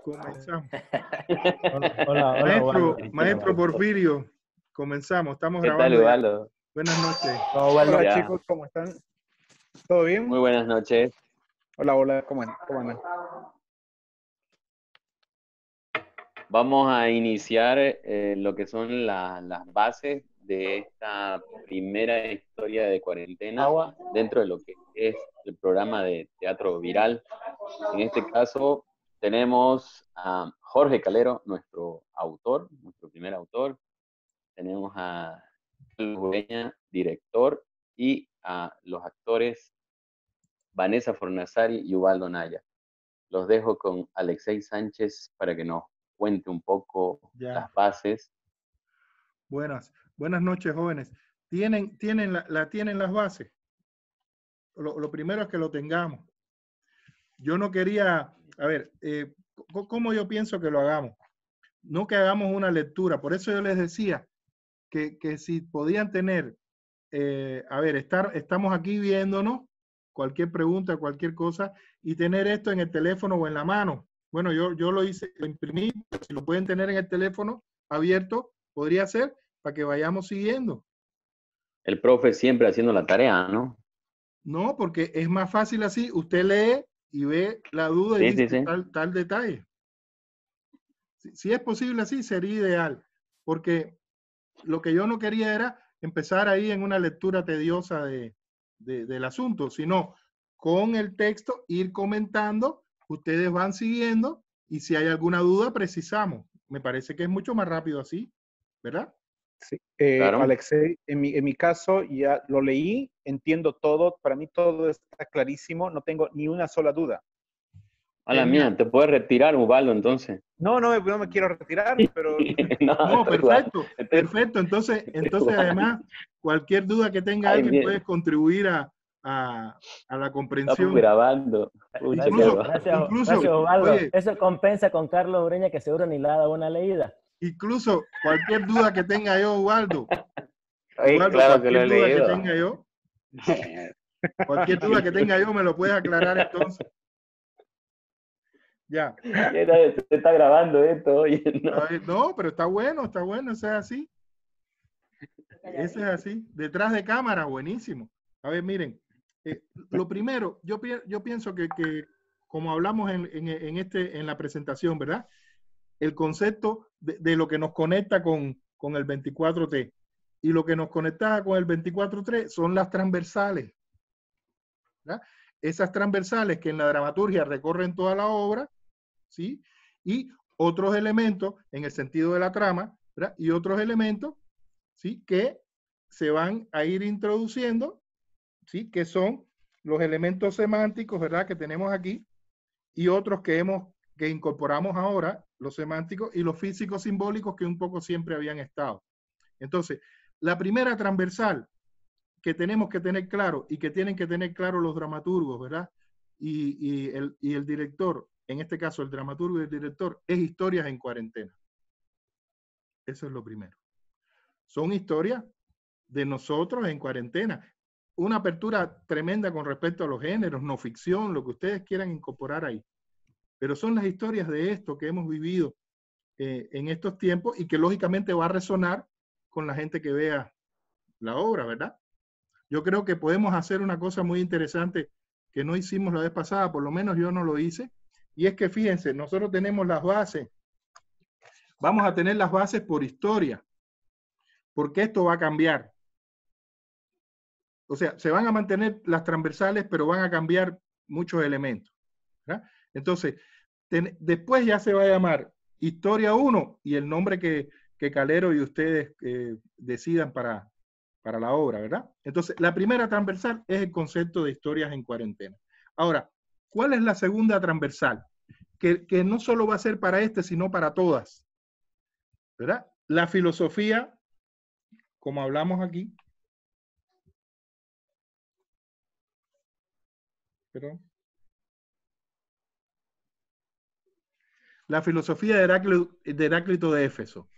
Comenzamos. Hola, Maestro Porfirio, comenzamos. Estamos ¿Qué grabando. tal, Ubaldo? Buenas noches. Hola, Ya. chicos, ¿cómo están? ¿Todo bien? Muy buenas noches. Hola, ¿cómo andan? Vamos a iniciar lo que son las bases de esta primera historia de cuarentena dentro de lo que es el programa de teatro viral. En este caso tenemos a Jorge Calero, nuestro autor, nuestro primer autor. Tenemos a Carlos Ureña, director, y a los actores Vanessa Fornazari y Ubaldo Naya. Los dejo con Alexei Sánchez para que nos cuente un poco las bases. Buenas noches, jóvenes. ¿Tienen las bases? Lo primero es que lo tengamos. Yo no quería, a ver, ¿cómo yo pienso que lo hagamos? No que hagamos una lectura. Por eso yo les decía que si podían tener, estamos aquí viéndonos, cualquier pregunta, cualquier cosa, y tener esto en el teléfono o en la mano. Bueno, yo lo hice, lo imprimí, si lo pueden tener en el teléfono abierto, podría ser, para que vayamos siguiendo. El profe siempre haciendo la tarea, ¿no? No, porque es más fácil así, usted lee y ve la duda y dice Sí. Tal detalle. Si es posible así, sería ideal, porque lo que yo no quería era empezar ahí en una lectura tediosa del asunto, sino con el texto ir comentando, ustedes van siguiendo y si hay alguna duda precisamos. Me parece que es mucho más rápido así, ¿verdad? Sí. Claro. Alexei, en mi caso ya lo leí, entiendo todo, para mí todo está clarísimo, no tengo ni una sola duda. A la mía, ¿te puedes retirar, Ubaldo, entonces? No me quiero retirar, pero... No, perfecto. Entonces además, cualquier duda que tenga alguien puede contribuir a la comprensión. Estamos grabando. Gracias, Ubaldo. Oye, eso compensa con Carlos Ureña, que seguro ni le ha dado una leída. Incluso cualquier duda que tenga yo, Ubaldo, claro que lo he duda leído. que tenga yo, cualquier duda que tenga yo me lo puedes aclarar entonces. Ya. Se está grabando esto, oye, ¿no? No, pero está bueno, eso es así. Eso es así. Detrás de cámara, buenísimo. A ver, miren, lo primero, yo pienso que como hablamos en la presentación, ¿verdad? El concepto de lo que nos conecta con el 24T. Y lo que nos conecta con el 24T son las transversales, ¿verdad? Esas transversales que en la dramaturgia recorren toda la obra, ¿sí? Y otros elementos en el sentido de la trama, ¿verdad? Y otros elementos, ¿sí? Que se van a ir introduciendo, ¿sí? Que son los elementos semánticos, ¿verdad? Que tenemos aquí, y otros que incorporamos ahora, los semánticos y los físicos simbólicos que un poco siempre habían estado. Entonces, la primera transversal que tenemos que tener claro y que tienen que tener claro los dramaturgos, ¿verdad? Y el director, en este caso el dramaturgo y el director, es historias en cuarentena. Eso es lo primero. Son historias de nosotros en cuarentena. Una apertura tremenda con respecto a los géneros, no ficción, lo que ustedes quieran incorporar ahí. Pero son las historias de esto que hemos vivido en estos tiempos y que lógicamente va a resonar con la gente que vea la obra, ¿verdad? Yo creo que podemos hacer una cosa muy interesante que no hicimos la vez pasada, por lo menos yo no lo hice, y es que fíjense, nosotros tenemos las bases, vamos a tener las bases por historia, porque esto va a cambiar. O sea, se van a mantener las transversales, pero van a cambiar muchos elementos, ¿verdad? Entonces, después ya se va a llamar Historia 1 y el nombre que Calero y ustedes decidan para la obra, ¿verdad? Entonces, la primera transversal es el concepto de historias en cuarentena. Ahora, ¿cuál es la segunda transversal? Que no solo va a ser para sino para todas, ¿verdad? La filosofía, como hablamos aquí, perdón. La filosofía de Heráclito de Éfeso.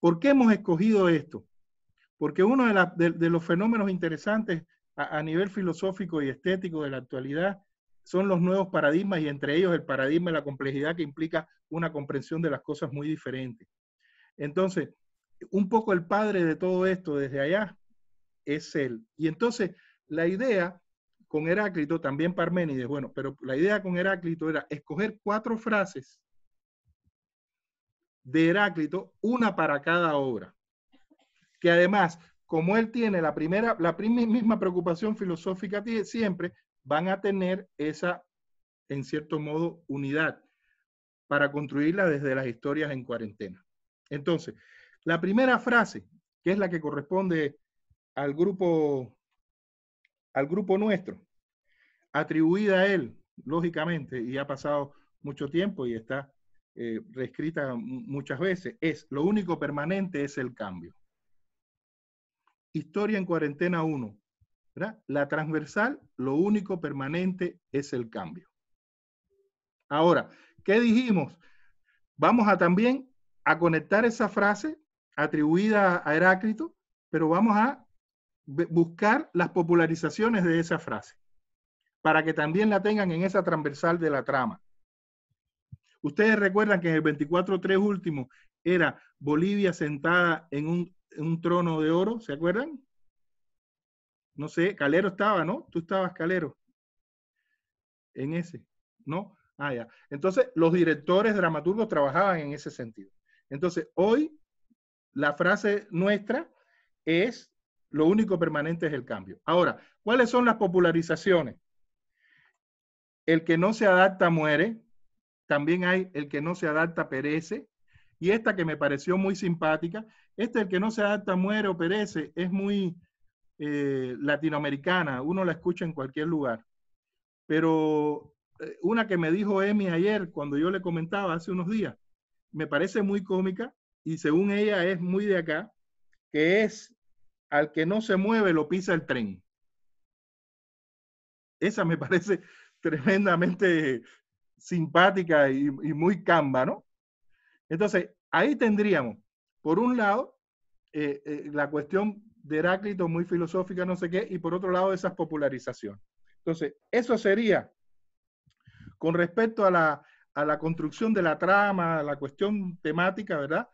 ¿Por qué hemos escogido esto? Porque uno de los fenómenos interesantes a nivel filosófico y estético de la actualidad son los nuevos paradigmas y entre ellos el paradigma de la complejidad que implica una comprensión de las cosas muy diferentes. Entonces, un poco el padre de todo esto desde allá es él. Y entonces la idea con Heráclito, también Parménides, bueno, pero la idea con Heráclito era escoger 4 frases de Heráclito, una para cada obra. Que además, como él tiene la misma preocupación filosófica siempre, van a tener esa, en cierto modo, unidad para construirla desde las historias en cuarentena. Entonces, la primera frase, que es la que corresponde al grupo nuestro, atribuida a él, lógicamente, y ha pasado mucho tiempo y está reescrita muchas veces, es: lo único permanente es el cambio. Historia en cuarentena 1, ¿verdad? La transversal, lo único permanente es el cambio. Ahora, ¿qué dijimos? Vamos a también a conectar esa frase atribuida a Heráclito, pero vamos a buscar las popularizaciones de esa frase, para que también la tengan en esa transversal de la trama. Ustedes recuerdan que en el 24.3 último era Bolivia sentada en un trono de oro, ¿se acuerdan? No sé, Calero estaba, ¿no? Tú estabas, Calero, en ese, ¿no? Ah, ya. Entonces, los directores, dramaturgos trabajaban en ese sentido. Entonces, hoy la frase nuestra es: lo único permanente es el cambio. Ahora, ¿cuáles son las popularizaciones? El que no se adapta muere. También hay el que no se adapta perece. Y esta que me pareció muy simpática, el que no se adapta muere o perece, es muy latinoamericana. Uno la escucha en cualquier lugar. Pero una que me dijo Emi ayer, cuando yo le comentaba hace unos días, me parece muy cómica y según ella es muy de acá, que es: al que no se mueve lo pisa el tren. Esa me parece tremendamente simpática y muy camba, ¿no? Entonces, ahí tendríamos, por un lado, la cuestión de Heráclito muy filosófica, no sé qué, y por otro lado, esas popularizaciones. Entonces, eso sería con respecto a la construcción de la trama, la cuestión temática, ¿verdad?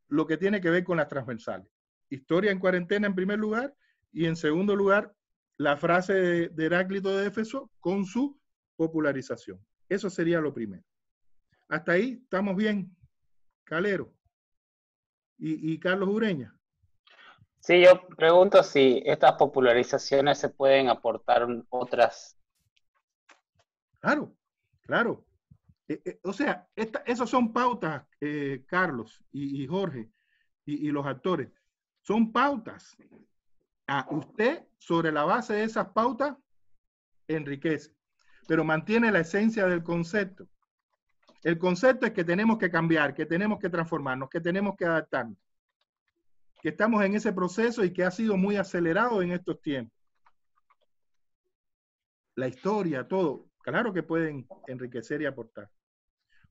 Lo que tiene que ver con las transversales. Historia en cuarentena en primer lugar, y en segundo lugar, la frase de Heráclito de Éfeso con su popularización. Eso sería lo primero. Hasta ahí estamos bien, Calero y Carlos Ureña. Sí, yo pregunto si estas popularizaciones se pueden aportar otras. Claro, claro. O sea, esas son pautas, Carlos y Jorge y los actores. Son pautas. Usted, sobre la base de esas pautas, enriquece, pero mantiene la esencia del concepto. El concepto es que tenemos que cambiar, que tenemos que transformarnos, que tenemos que adaptarnos, que estamos en ese proceso y que ha sido muy acelerado en estos tiempos. La historia, todo, claro que pueden enriquecer y aportar.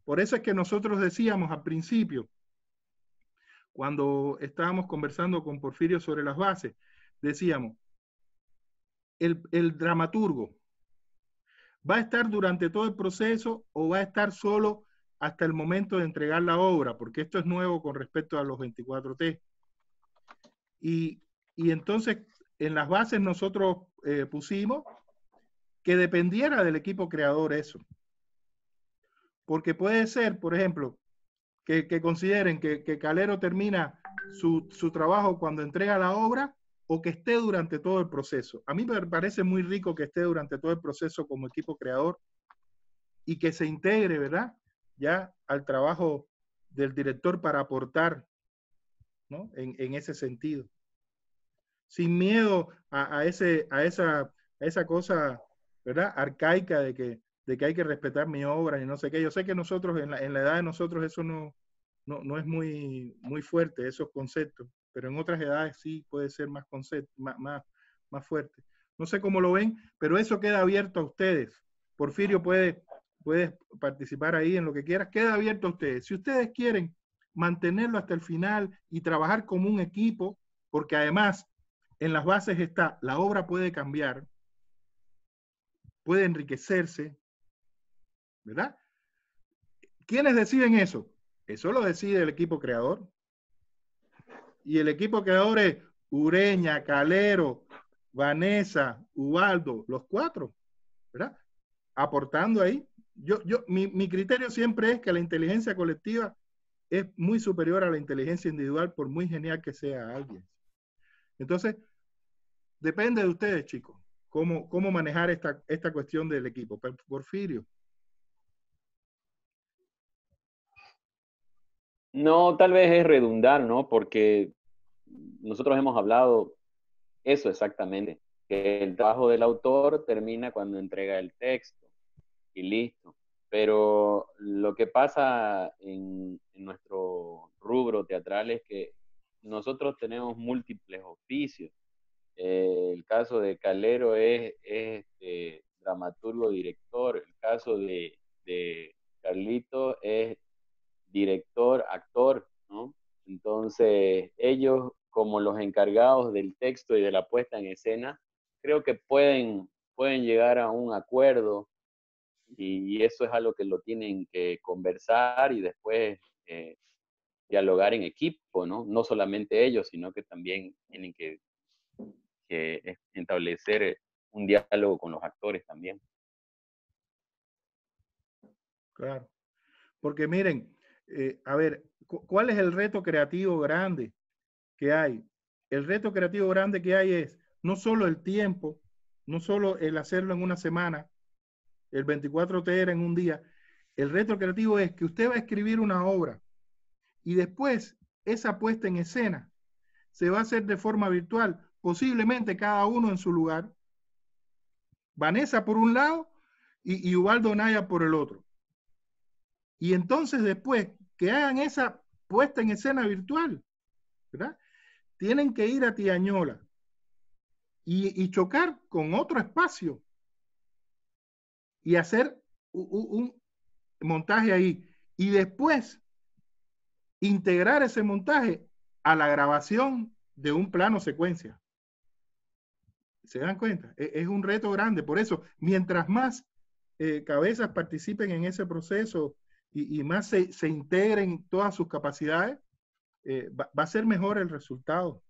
Por eso es que nosotros decíamos al principio, cuando estábamos conversando con Porfirio sobre las bases, decíamos: el dramaturgo ¿va a estar durante todo el proceso o va a estar solo hasta el momento de entregar la obra? Porque esto es nuevo con respecto a los 24T. Y entonces, en las bases nosotros pusimos que dependiera del equipo creador eso. Porque puede ser, por ejemplo, que consideren que Calero termina su trabajo cuando entrega la obra, o que esté durante todo el proceso. A mí me parece muy rico que esté durante todo el proceso como equipo creador y que se integre, ¿verdad?, ya al trabajo del director para aportar, ¿no?, en ese sentido. Sin miedo a esa cosa, ¿verdad?, arcaica de que hay que respetar mi obra y no sé qué. Yo sé que nosotros, en la edad de nosotros, eso no es muy fuerte, esos conceptos, pero en otras edades sí puede ser más fuerte. No sé cómo lo ven, pero eso queda abierto a ustedes. Porfirio puede participar ahí en lo que quieras, queda abierto a ustedes. Si ustedes quieren mantenerlo hasta el final y trabajar como un equipo, porque además en las bases está: la obra puede cambiar, puede enriquecerse, ¿verdad? ¿Quiénes deciden eso? Eso lo decide el equipo creador. Y el equipo creador es Ureña, Calero, Vanessa, Ubaldo, los 4, ¿verdad? Aportando ahí. Mi criterio siempre es que la inteligencia colectiva es muy superior a la inteligencia individual, por muy genial que sea alguien. Entonces, depende de ustedes, chicos, cómo manejar esta cuestión del equipo. Porfirio. No, tal vez es redundar, ¿no? Porque nosotros hemos hablado eso exactamente, que el trabajo del autor termina cuando entrega el texto y listo. Pero lo que pasa en nuestro rubro teatral es que nosotros tenemos múltiples oficios. El caso de Calero es dramaturgo, director. El caso de Carlito es director, actor, ¿no? Entonces, ellos, como los encargados del texto y de la puesta en escena, creo que pueden llegar a un acuerdo y eso es algo que lo tienen que conversar y después dialogar en equipo, ¿no? No solamente ellos, sino que también tienen que establecer un diálogo con los actores también. Claro. Porque miren, a ver, ¿cuál es el reto creativo grande que hay? El reto creativo grande que hay es no solo el tiempo, no solo el hacerlo en una semana, el 24 TR en un día. El reto creativo es que usted va a escribir una obra y después esa puesta en escena se va a hacer de forma virtual, posiblemente cada uno en su lugar. Vanessa por un lado y Ubaldo Naya por el otro. Y entonces después que hagan esa puesta en escena virtual, ¿verdad? Tienen que ir a Tiañola y chocar con otro espacio y hacer un montaje ahí. Y después integrar ese montaje a la grabación de un plano secuencia. ¿Se dan cuenta? Es un reto grande. Por eso, mientras más cabezas participen en ese proceso y más se integren todas sus capacidades, va a ser mejor el resultado.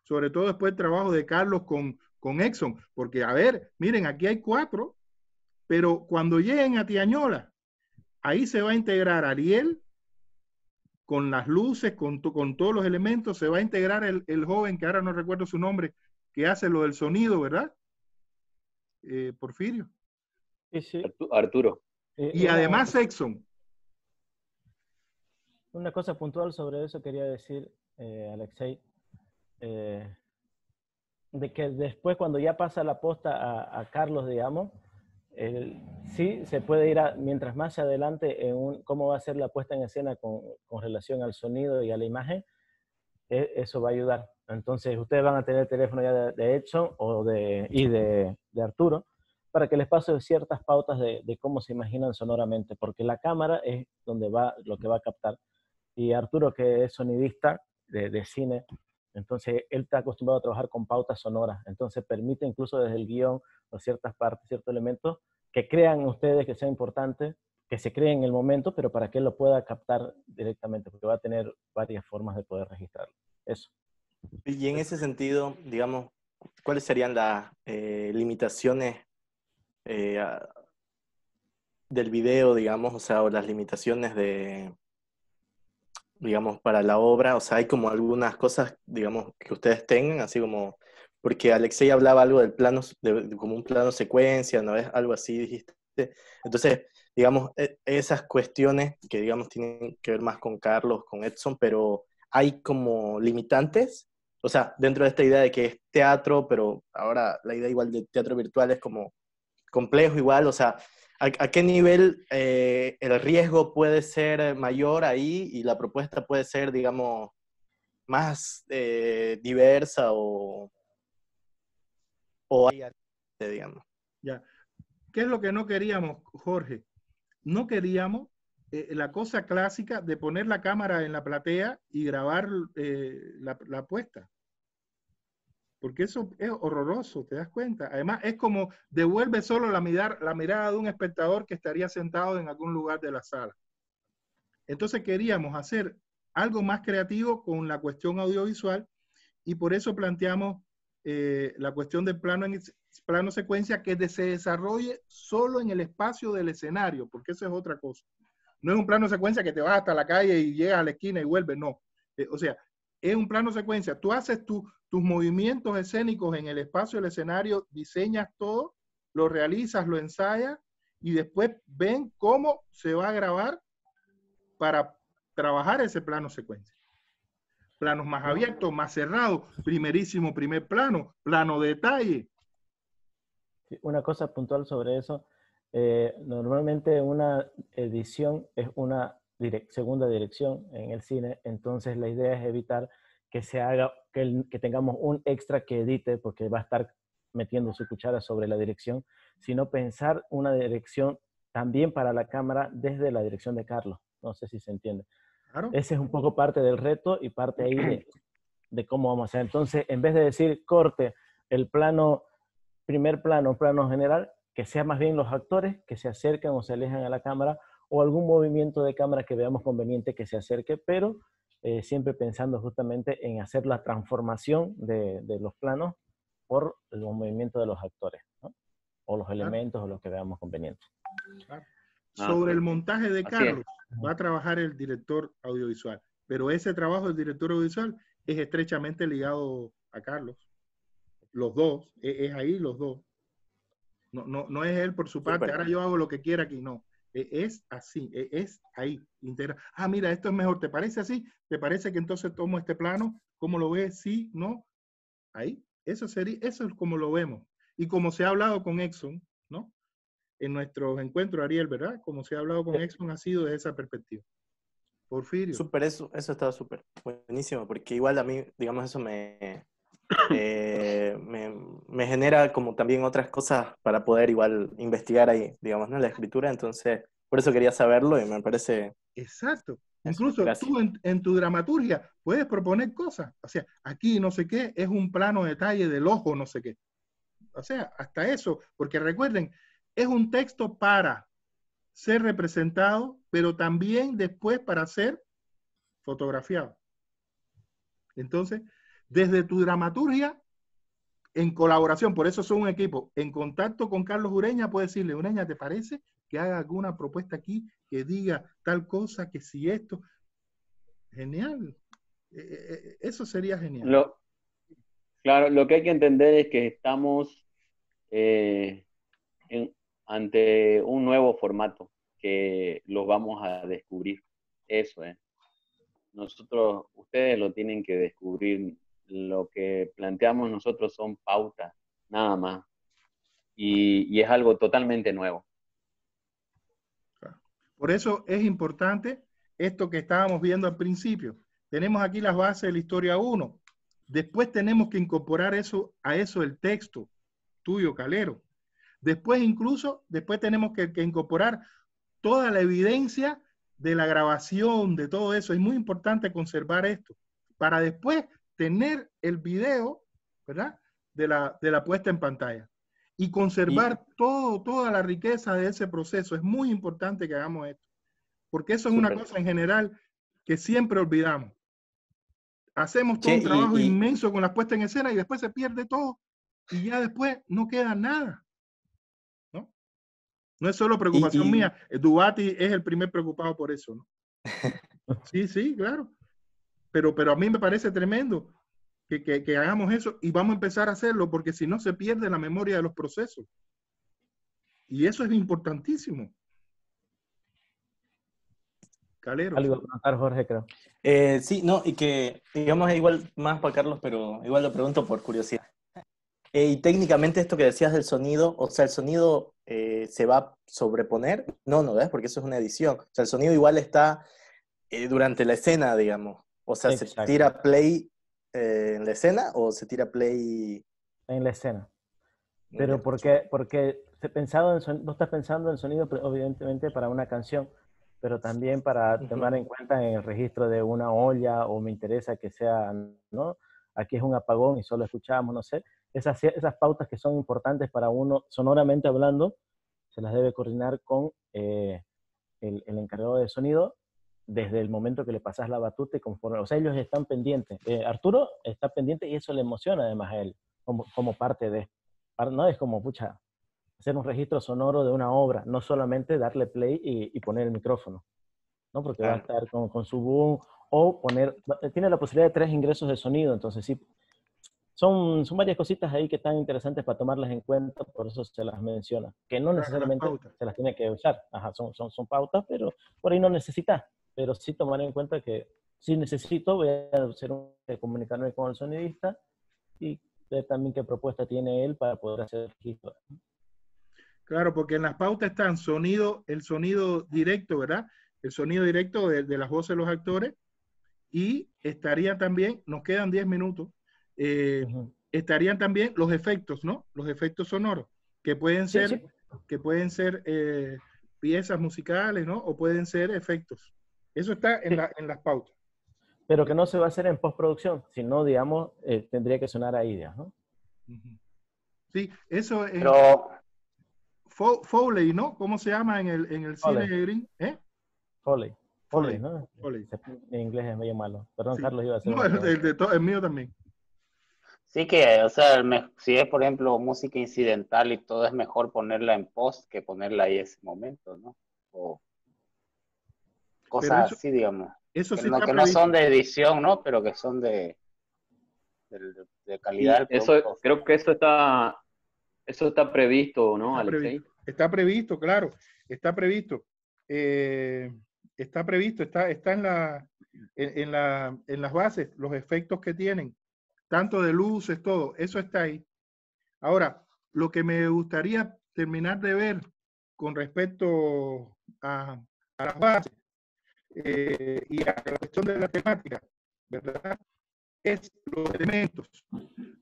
Sobre todo después del trabajo de Carlos con Exxon, porque a ver, miren, aquí hay 4, pero cuando lleguen a Tiañola, ahí se va a integrar Ariel con las luces, con todos los elementos, se va a integrar el joven, que ahora no recuerdo su nombre, que hace lo del sonido, ¿verdad? Porfirio. Sí, sí. Arturo. Y además Exxon. Una cosa puntual sobre eso quería decir, Alexei, de que después cuando ya pasa la posta a Carlos, digamos, sí se puede ir mientras más adelante en cómo va a ser la puesta en escena con relación al sonido y a la imagen, eso va a ayudar. Entonces ustedes van a tener el teléfono ya de Edson y de Arturo para que les pase ciertas pautas de cómo se imaginan sonoramente, porque la cámara es donde va lo que va a captar. Y Arturo, que es sonidista de cine, entonces él está acostumbrado a trabajar con pautas sonoras, entonces permite incluso desde el guión o ciertas partes, ciertos elementos que crean ustedes que sea importante, que se creen en el momento, pero para que él lo pueda captar directamente, porque va a tener varias formas de poder registrarlo. Eso. Y en ese sentido, digamos, ¿cuáles serían las limitaciones del video, digamos, o sea, o las limitaciones digamos, para la obra? O sea, hay como algunas cosas, digamos, que ustedes tengan, así como, porque Alexei hablaba algo del plano, como un plano secuencia, ¿no es? Algo así dijiste. Entonces, digamos, esas cuestiones que, digamos, tienen que ver más con Carlos, con Edson, pero hay como limitantes. O sea, dentro de esta idea de que es teatro, pero ahora la idea igual de teatro virtual es como complejo igual, o sea, ¿a qué nivel el riesgo puede ser mayor ahí y la propuesta puede ser, digamos, más diversa o hay, digamos? Ya. ¿Qué es lo que no queríamos, Jorge? No queríamos la cosa clásica de poner la cámara en la platea y grabar la puesta. porque eso es horroroso, ¿te das cuenta? Además, es como devuelve solo la mirada de un espectador que estaría sentado en algún lugar de la sala. Entonces queríamos hacer algo más creativo con la cuestión audiovisual y por eso planteamos la cuestión del plano secuencia que se desarrolle solo en el espacio del escenario, porque eso es otra cosa. No es un plano secuencia que te vas hasta la calle y llegas a la esquina y vuelves, no. O sea, es un plano secuencia. Tú haces tus movimientos escénicos en el espacio del escenario, diseñas todo, lo realizas, lo ensayas y después ven cómo se va a grabar para trabajar ese plano secuencia. Planos más abiertos, más cerrados, primer plano, plano detalle. Una cosa puntual sobre eso, normalmente una edición es una segunda dirección en el cine, entonces la idea es evitar que se haga, que tengamos un extra que edite porque va a estar metiendo su cuchara sobre la dirección, sino pensar una dirección también para la cámara desde la dirección de Carlos. No sé si se entiende. Claro. Ese es un poco parte del reto y parte ahí de cómo vamos a hacer. Entonces, en vez de decir corte el plano, primer plano, plano general, que sea más bien los actores que se acercan o se alejan a la cámara o algún movimiento de cámara que veamos conveniente que se acerque, pero siempre pensando justamente en hacer la transformación de los planos por el movimiento de los actores, ¿no? O los elementos o lo que veamos conveniente. Claro. Sobre el montaje de Carlos va a trabajar el director audiovisual, pero ese trabajo del director audiovisual es estrechamente ligado a Carlos. Los dos, es ahí los dos. No es él por su parte, ahora yo hago lo que quiera aquí, no. Es así, es ahí. Ah, mira, esto es mejor, ¿te parece así? ¿Te parece que entonces tomo este plano? ¿Cómo lo ves? Sí, no. Ahí, eso es como lo vemos. Y como se ha hablado con Exxon, ¿no? En nuestros encuentros, Ariel, ¿verdad? Como se ha hablado con Exxon, ha sido desde esa perspectiva. Porfirio. Súper, eso estaba súper buenísimo, porque igual a mí, digamos, eso me genera como también otras cosas para poder igual investigar ahí, digamos, ¿no? La escritura, entonces, por eso quería saberlo y me parece... Exacto. Incluso tú en tu dramaturgia puedes proponer cosas. O sea, aquí no sé qué, es un plano detalle del ojo, no sé qué. O sea, hasta eso, porque recuerden, es un texto para ser representado, pero también después para ser fotografiado. Entonces, desde tu dramaturgia, en colaboración, por eso son un equipo, en contacto con Carlos Ureña, puedes decirle, Ureña, ¿te parece que haga alguna propuesta aquí que diga tal cosa, que si esto? Genial. Eso sería genial. Claro, lo que hay que entender es que estamos ante un nuevo formato que lo vamos a descubrir. Eso es. Ustedes lo tienen que descubrir. Lo que planteamos nosotros son pautas, nada más. Y es algo totalmente nuevo. Por eso es importante esto que estábamos viendo al principio. Tenemos aquí las bases de la historia 1. Después tenemos que incorporar a eso el texto tuyo, Calero. Después tenemos que incorporar toda la evidencia de la grabación, de todo eso. Es muy importante conservar esto para después tener el video, ¿verdad? De la puesta en pantalla. Y conservar toda la riqueza de ese proceso. Es muy importante que hagamos esto. Porque eso es una cosa en general que siempre olvidamos. Hacemos todo un trabajo inmenso con la puesta en escena y después se pierde todo. Y ya después no queda nada. ¿No? No es solo preocupación mía. Dubati es el primer preocupado por eso, ¿no? Sí, claro. Pero a mí me parece tremendo que hagamos eso y vamos a empezar a hacerlo porque si no se pierde la memoria de los procesos. Y eso es importantísimo. Calero. Algo para contar, Jorge, creo. Sí, no, y que digamos igual más para Carlos, pero igual lo pregunto por curiosidad. Y técnicamente esto que decías del sonido, o sea, el sonido se va a sobreponer, no, ¿ves? Porque eso es una edición. O sea, el sonido igual está durante la escena, digamos. O sea, exacto. ¿Se tira play en la escena o se tira play? En la escena. Pero porque vos estás pensando en sonido, evidentemente, para una canción, pero también para tomar en cuenta en el registro de una olla, o me interesa que sea, ¿no? aquí es un apagón y solo escuchamos, no sé. Esas pautas que son importantes para uno, sonoramente hablando, se las debe coordinar con el encargado de sonido desde el momento que le pasas la batuta y conforme, o sea, ellos están pendientes. Arturo está pendiente y eso le emociona además a él, como parte de, no es como, pucha, hacer un registro sonoro de una obra, no solamente darle play y poner el micrófono, ¿no? Porque va a estar con su boom, o tiene la posibilidad de 3 ingresos de sonido, entonces sí, son varias cositas ahí que están interesantes para tomarlas en cuenta, por eso se las menciona, que no necesariamente se las tiene que usar, ajá, son pautas, pero por ahí no necesita, pero sí tomar en cuenta que si necesito, voy a comunicarme con el sonidista y ver también qué propuesta tiene él para poder hacer registro. Claro, porque en las pautas están el sonido directo, ¿verdad? El sonido directo de las voces de los actores, y estaría también, nos quedan 10 minutos, estarían también los efectos, ¿no? Los efectos sonoros, que pueden ser, sí. Que pueden ser piezas musicales, ¿no? O pueden ser efectos. Eso está en las pautas. Pero que no se va a hacer en postproducción, sino, digamos, tendría que sonar ahí, ¿no? Sí, eso es... Pero... Foley, ¿no? ¿Cómo se llama en el cine de Green? Foley, ¿no? Foley. En inglés es medio malo. Perdón, sí. Carlos, iba a hacer... No, el mío también. Sí que, o sea, si es, por ejemplo, música incidental y todo, es mejor ponerla en post que ponerla ahí ese momento, ¿no? O cosas así, digamos. Eso sí que no son de edición, ¿no? Pero que son de calidad. Eso, creo que eso está previsto, ¿no, Alexei? Está previsto, claro. Está previsto. Está previsto, está en las bases, los efectos que tienen, tanto de luces, todo, eso está ahí. Ahora, lo que me gustaría terminar de ver con respecto a las bases y a la cuestión de la temática, ¿verdad? Es los elementos.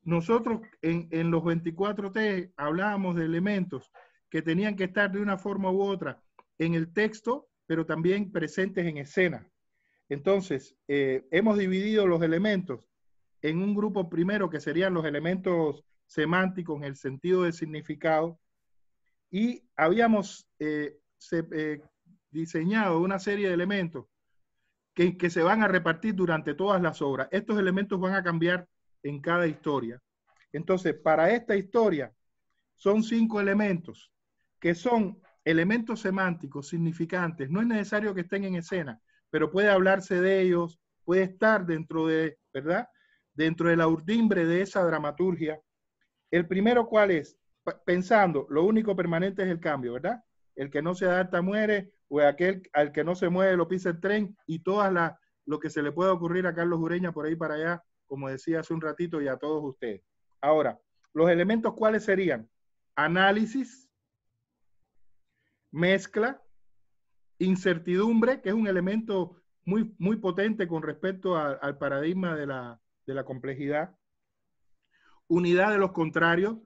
Nosotros en los 24T hablábamos de elementos que tenían que estar de una forma u otra en el texto, pero también presentes en escena. Entonces, hemos dividido los elementos en un grupo primero que serían los elementos semánticos en el sentido de significado, y habíamos diseñado una serie de elementos que se van a repartir durante todas las obras. Estos elementos van a cambiar en cada historia. Entonces, para esta historia son 5 elementos, que son elementos semánticos, significantes. No es necesario que estén en escena, pero puede hablarse de ellos, puede estar dentro de, ¿verdad? Dentro de la urdimbre de esa dramaturgia. El primero, ¿cuál es? Pensando, lo único permanente es el cambio, ¿verdad? El que no se adapta muere, o aquel al que no se mueve lo pisa el tren, y todas lo que se le pueda ocurrir a Carlos Ureña por ahí para allá, como decía hace un ratito, y a todos ustedes. Ahora, los elementos, ¿cuáles serían? Análisis, mezcla, incertidumbre, que es un elemento muy, muy potente con respecto al paradigma de la complejidad, unidad de los contrarios,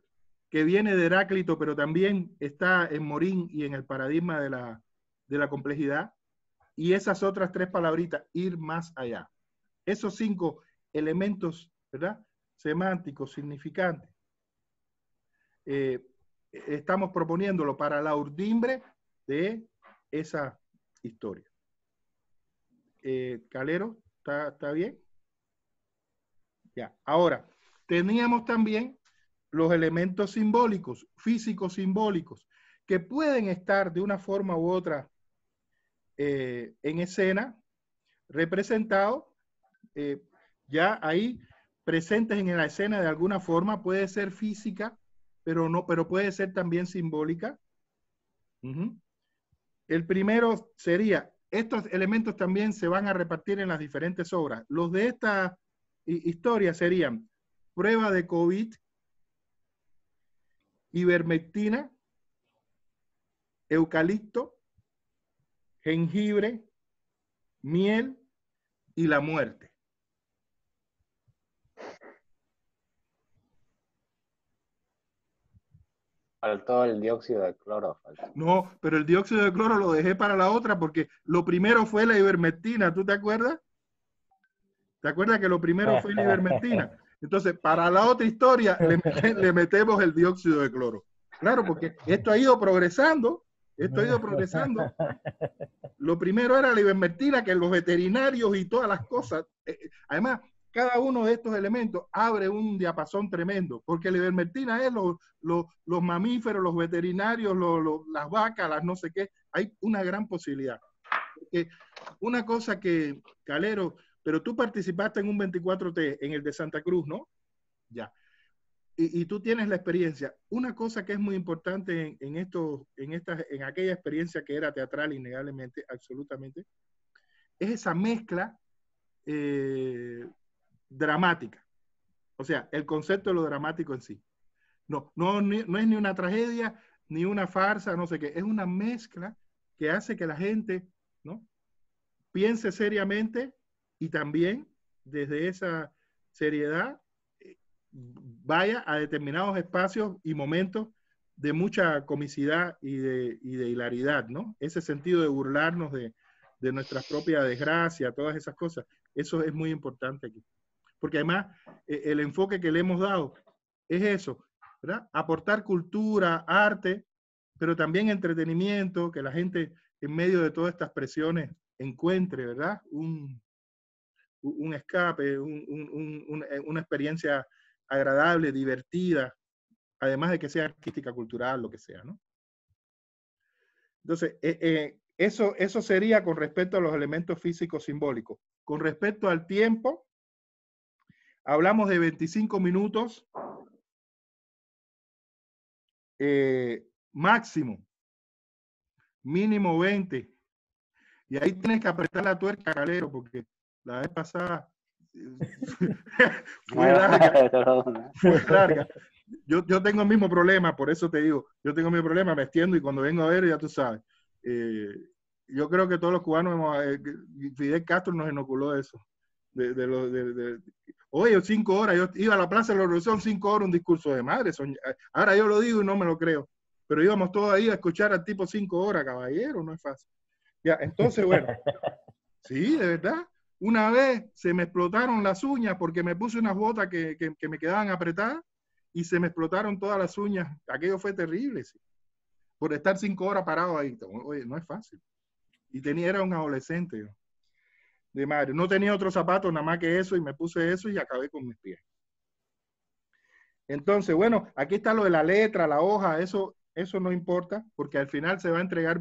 que viene de Heráclito, pero también está en Morín y en el paradigma de la complejidad, y esas otras 3 palabritas, ir más allá. Esos 5 elementos, ¿verdad? Semánticos, significantes, estamos proponiéndolo para la urdimbre de esa historia. Calero, ¿está bien? Ya. Ahora, teníamos también los elementos simbólicos, físicos simbólicos, que pueden estar de una forma u otra en escena, representados, ya ahí presentes en la escena de alguna forma. Puede ser física, pero puede ser también simbólica. El primero sería, estos elementos también se van a repartir en las diferentes obras. Los de esta historia serían prueba de COVID, ivermectina, eucalipto, jengibre, miel y la muerte. Faltó el dióxido de cloro. No, pero el dióxido de cloro lo dejé para la otra porque lo primero fue la ivermectina, ¿tú te acuerdas? ¿Te acuerdas que lo primero fue la ivermectina? Entonces, para la otra historia, le metemos el dióxido de cloro. Claro, porque esto ha ido progresando. Esto ha ido progresando. Lo primero era la ivermectina, que los veterinarios y todas las cosas. Además, cada uno de estos elementos abre un diapasón tremendo, porque la ivermectina es los mamíferos, los veterinarios, las vacas, las no sé qué. Hay una gran posibilidad. Porque una cosa que, Calero, pero tú participaste en un 24T, en el de Santa Cruz, ¿no? Ya. Y tú tienes la experiencia. Una cosa que es muy importante en aquella experiencia que era teatral, innegablemente, absolutamente, es esa mezcla dramática. O sea, el concepto de lo dramático en sí. No es ni una tragedia, ni una farsa, no sé qué. Es una mezcla que hace que la gente, ¿no?, piense seriamente y también desde esa seriedad vaya a determinados espacios y momentos de mucha comicidad y de hilaridad, ¿no? Ese sentido de burlarnos de nuestra propia desgracia, todas esas cosas. Eso es muy importante aquí. Porque además el enfoque que le hemos dado es eso, ¿verdad? Aportar cultura, arte, pero también entretenimiento, que la gente en medio de todas estas presiones encuentre, ¿verdad?, un escape, una experiencia agradable, divertida, además de que sea artística, cultural, lo que sea, ¿no? Entonces, eso sería con respecto a los elementos físicos simbólicos. Con respecto al tiempo, hablamos de 25 minutos máximo, mínimo 20. Y ahí tienes que apretar la tuerca, Calero, porque la vez pasada fue larga. Fue larga. Yo tengo el mismo problema, por eso te digo, yo tengo mi problema, me extiendo y cuando vengo a ver, ya tú sabes. Yo creo que todos los cubanos, Fidel Castro nos inoculó eso. Oye, 5 horas, yo iba a la Plaza de la Revolución 5 horas, un discurso de madre. Ahora yo lo digo y no me lo creo. Pero íbamos todos ahí a escuchar al tipo 5 horas, caballero, no es fácil. Ya, entonces, bueno, sí, de verdad. Una vez se me explotaron las uñas porque me puse unas botas que me quedaban apretadas y se me explotaron todas las uñas. Aquello fue terrible, sí. Por estar 5 horas parado ahí. Oye, no es fácil. Y era un adolescente, ¿no?, de madre. No tenía otro zapato nada más que eso y me puse eso y acabé con mis pies. Entonces, bueno, aquí está lo de la letra, la hoja, eso no importa porque al final se va a entregar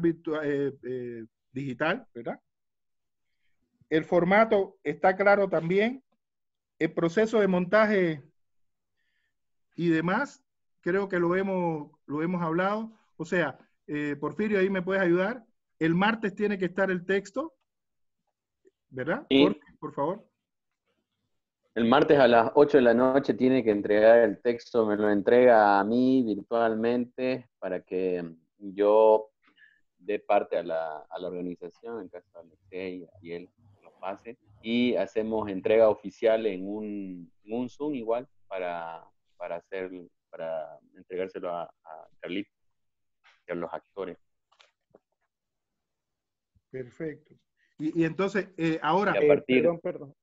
digital, ¿verdad? El formato está claro también. El proceso de montaje y demás, creo que lo hemos hablado. O sea, Porfirio, ahí me puedes ayudar. El martes tiene que estar el texto, ¿verdad? Sí. Por favor. El martes a las 8 de la noche tiene que entregar el texto, me lo entrega a mí virtualmente para que yo dé parte a la organización, en caso de Alexei y él lo pase, y hacemos entrega oficial en un Zoom igual para entregárselo a Carlitos y a los actores. Perfecto. Y entonces, ahora... Perdón.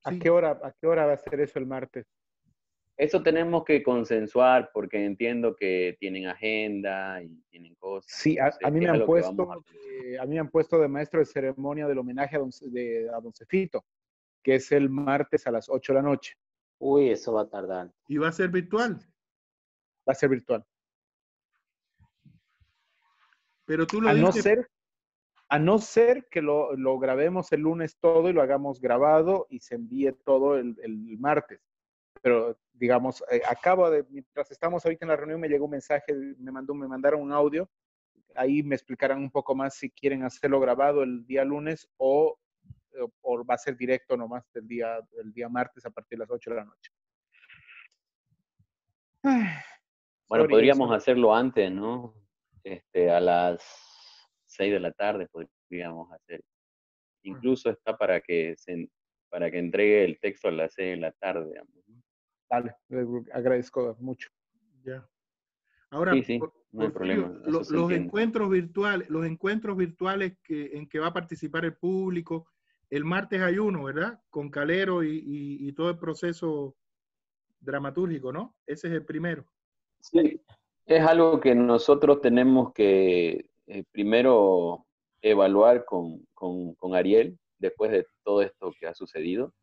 Sí. ¿A qué hora va a ser eso el martes? Eso tenemos que consensuar porque entiendo que tienen agenda y tienen cosas. Sí, a mí me han puesto de maestro de ceremonia del homenaje a don Cefito, que es el martes a las 8 de la noche. Uy, eso va a tardar. ¿Y va a ser virtual? Va a ser virtual. Pero tú lo dices... A no ser que lo grabemos el lunes todo y lo hagamos grabado y se envíe todo el martes. Pero, digamos, mientras estamos ahorita en la reunión, me llegó un mensaje, me mandaron un audio. Ahí me explicarán un poco más si quieren hacerlo grabado el día lunes o va a ser directo nomás el día martes a partir de las 8 de la noche. Bueno, podríamos hacerlo antes, ¿no? A las 6 de la tarde podríamos hacer. Incluso está para que entregue el texto a las 6 de la tarde, digamos. Vale, agradezco mucho. Ya. Ahora, sí, no hay problema. Los encuentros virtuales en que va a participar el público, el martes hay uno, ¿verdad? Con Calero y todo el proceso dramatúrgico, ¿no? Ese es el primero. Sí, es algo que nosotros tenemos que primero evaluar con Ariel, después de todo esto que ha sucedido,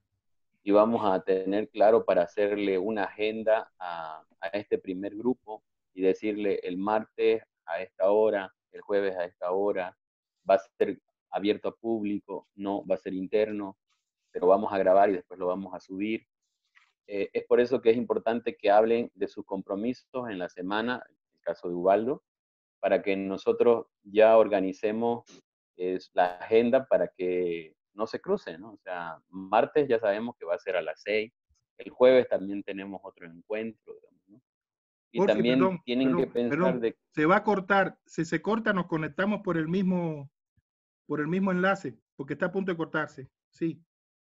y vamos a tener claro para hacerle una agenda a este primer grupo y decirle el martes a esta hora, el jueves a esta hora, va a ser abierto a público, no va a ser interno, pero vamos a grabar y después lo vamos a subir. Es por eso que es importante que hablen de sus compromisos en la semana, en el caso de Ubaldo, para que nosotros ya organicemos la agenda para que no se cruce, ¿no? O sea, martes ya sabemos que va a ser a las 6, el jueves también tenemos otro encuentro, digamos, ¿no? Y Jorge, también tienen que pensar de... se va a cortar, si se corta nos conectamos por el mismo enlace, porque está a punto de cortarse, sí.